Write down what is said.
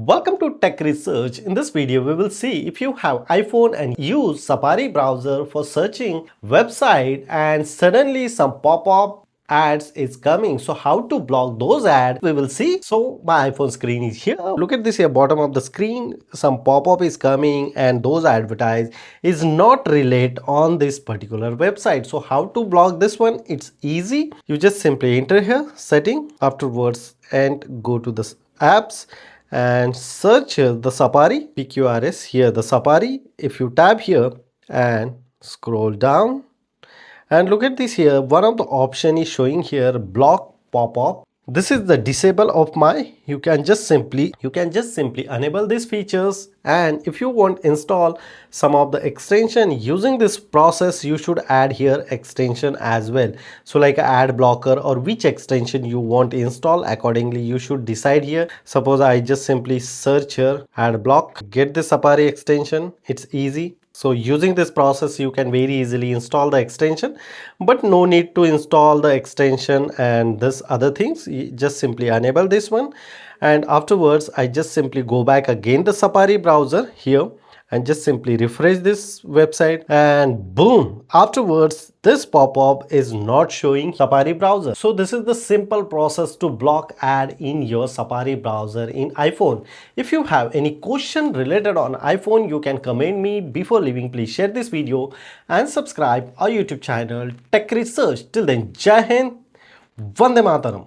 Welcome to Tech Research. In this video, we will see if you have iPhone and use Safari browser for searching website and suddenly some pop-up ads is coming. So how to block those ads we will see. So my iPhone screen is here. Look at this here, bottom of the screen, some pop-up is coming and those advertise is not relate on this particular website. So how to block this one? It's easy. You just simply enter here setting afterwards and go to the apps and search the Safari PQRS here, the Safari. If you tap here and scroll down and look at this here, one of the option is showing here block pop-up. This is the disable of my. You can just simply enable these features, and if you want install some of the extension using this process, you should add here extension as well. So like ad blocker or which extension you want to install, accordingly you should decide here. Suppose I just simply search here ad block, get the Safari extension. It's easy. So using this process you can very easily install the extension, but no need to install the extension and this other things. You just simply enable this one, and afterwards I just simply go back again the Safari browser here and just simply refresh this website, and boom, afterwards this pop-up is not showing Safari browser. So this is the simple process to block ad in your Safari browser in iPhone. If you have any question related on iPhone, you can comment me. Before leaving, please share this video and subscribe our YouTube channel Tech Research. Till then, Jai Hind, Vande Mataram.